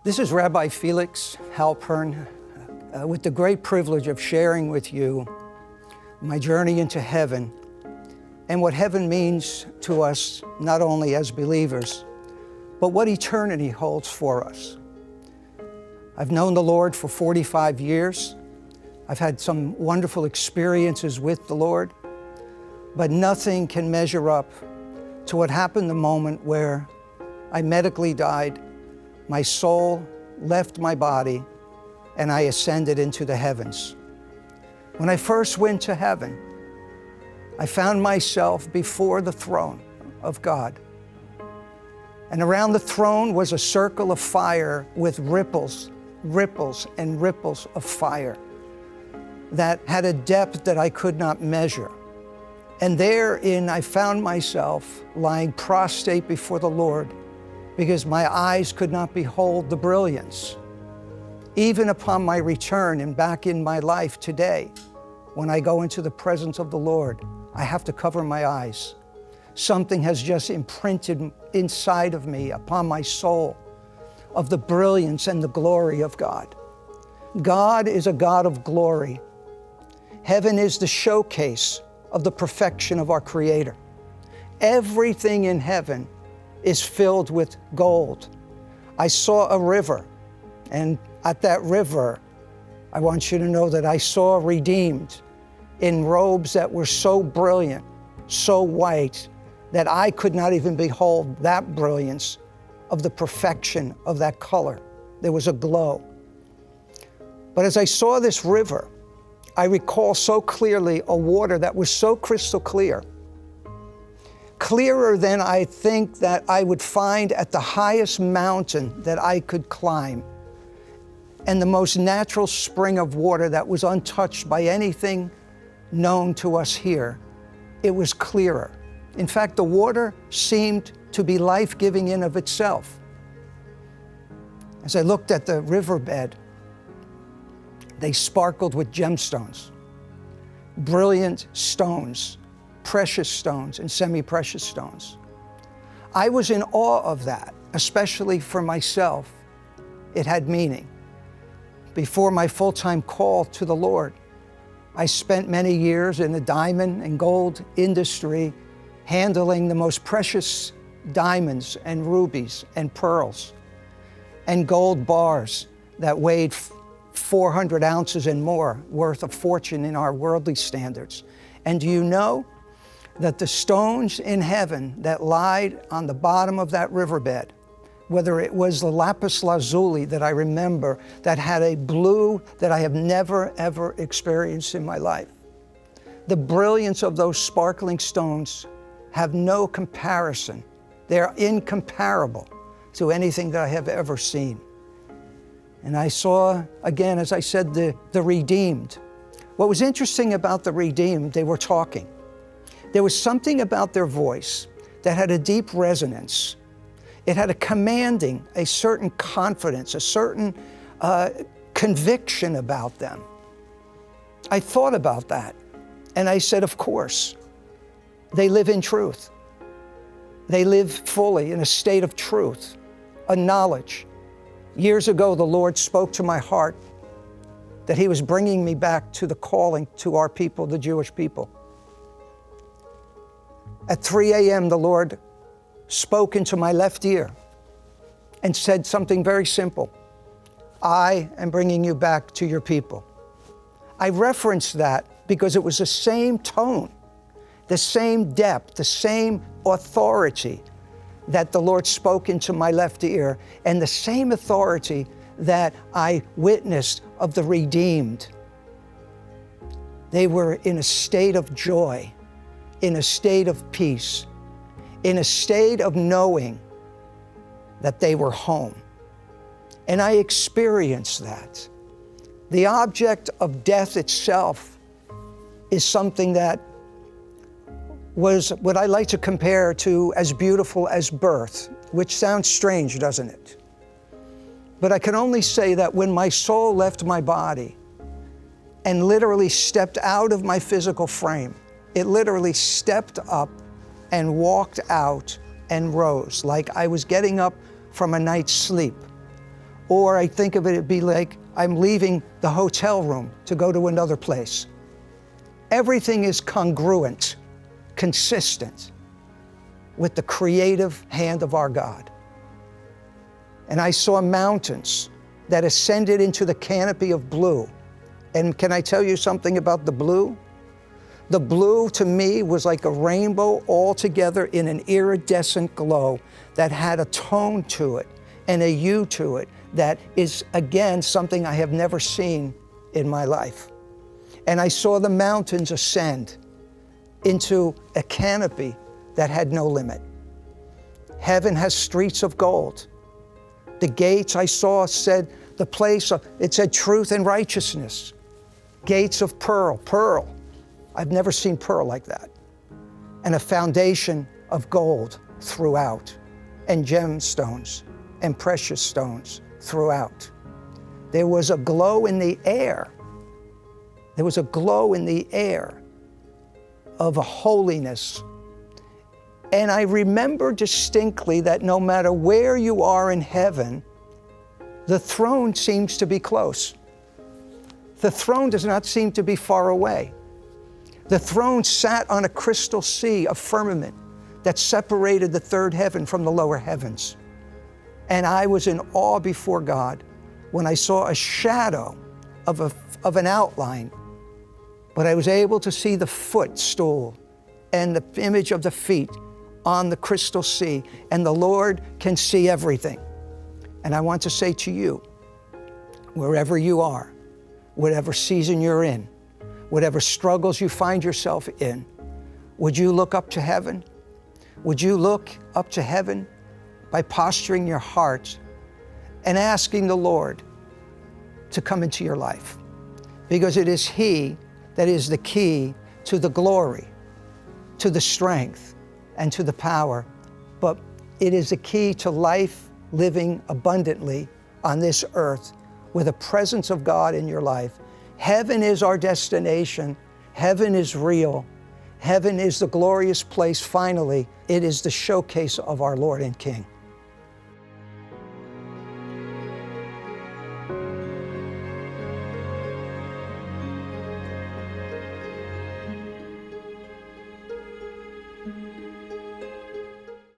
This is Rabbi Felix Halpern with the great privilege of sharing with you my journey into heaven and what heaven means to us, not only as believers, but what eternity holds for us. I've known the Lord for 45 years. I've had some wonderful experiences with the Lord, but nothing can measure up to what happened the moment where I medically died. My soul left my body and I ascended into the heavens. When I first went to heaven, I found myself before the throne of God. And around the throne was a circle of fire with ripples and ripples of fire that had a depth that I could not measure. And therein I found myself lying prostrate before the Lord, because my eyes could not behold the brilliance. Even upon my return and back in my life today, when I go into the presence of the Lord, I have to cover my eyes. Something has just imprinted inside of me, upon my soul, of the brilliance and the glory of God. God is a God of glory. Heaven is the showcase of the perfection of our Creator. Everything in heaven is filled with gold. I saw a river, and at that river, I want you to know that I saw redeemed in robes that were so brilliant, so white, that I could not even behold that brilliance of the perfection of that color. There was a glow. But as I saw this river, I recall so clearly a water that was so crystal clear, clearer than I think that I would find at the highest mountain that I could climb, and the most natural spring of water that was untouched by anything known to us here. It was clearer. In fact, the water seemed to be life-giving in of itself. As I looked at the riverbed, they sparkled with gemstones, brilliant stones, precious stones and semi-precious stones. I was in awe of that, especially for myself. It had meaning. Before my full-time call to the Lord, I spent many years in the diamond and gold industry, handling the most precious diamonds and rubies and pearls and gold bars that weighed 400 ounces and more, worth a fortune in our worldly standards. And do you know that the stones in heaven that lied on the bottom of that riverbed, whether it was the lapis lazuli that I remember that had a blue that I have never ever experienced in my life, the brilliance of those sparkling stones have no comparison. They're incomparable to anything that I have ever seen. And I saw, again, as I said, the redeemed. What was interesting about the redeemed, they were talking. There was something about their voice that had a deep resonance. It had a commanding, a certain confidence, a certain conviction about them. I thought about that, and I said, of course, they live in truth. They live fully in a state of truth, a knowledge. Years ago, the Lord spoke to my heart that He was bringing me back to the calling to our people, the Jewish people. At 3 a.m., the Lord spoke into my left ear and said something very simple. I am bringing you back to your people. I referenced that because it was the same tone, the same depth, the same authority that the Lord spoke into my left ear, and the same authority that I witnessed of the redeemed. They were in a state of joy, in a state of peace, in a state of knowing that they were home. And I experienced that. The object of death itself is something that was what I like to compare to as beautiful as birth, which sounds strange, doesn't it? But I can only say that when my soul left my body and literally stepped out of my physical frame, it literally stepped up and walked out and rose like I was getting up from a night's sleep. Or I think of it, it'd be like I'm leaving the hotel room to go to another place. Everything is congruent, consistent with the creative hand of our God. And I saw mountains that ascended into the canopy of blue. And can I tell you something about the blue? The blue to me was like a rainbow all together in an iridescent glow that had a tone to it and a hue to it that is, again, something I have never seen in my life. And I saw the mountains ascend into a canopy that had no limit. Heaven has streets of gold. The gates I saw said the place, it said truth and righteousness. Gates of pearl. I've never seen pearl like that. And a foundation of gold throughout, and gemstones and precious stones throughout. There was a glow in the air. There was a glow in the air of a holiness. And I remember distinctly that no matter where you are in heaven, the throne seems to be close. The throne does not seem to be far away. The throne sat on a crystal sea, a firmament that separated the third heaven from the lower heavens. And I was in awe before God when I saw a shadow of an outline, but I was able to see the footstool and the image of the feet on the crystal sea, and the Lord can see everything. And I want to say to you, wherever you are, whatever season you're in, whatever struggles you find yourself in, would you look up to heaven? Would you look up to heaven by posturing your heart and asking the Lord to come into your life? Because it is He that is the key to the glory, to the strength, and to the power. But it is the key to life living abundantly on this earth with the presence of God in your life. Heaven is our destination. Heaven is real. Heaven is the glorious place. Finally, it is the showcase of our Lord and King.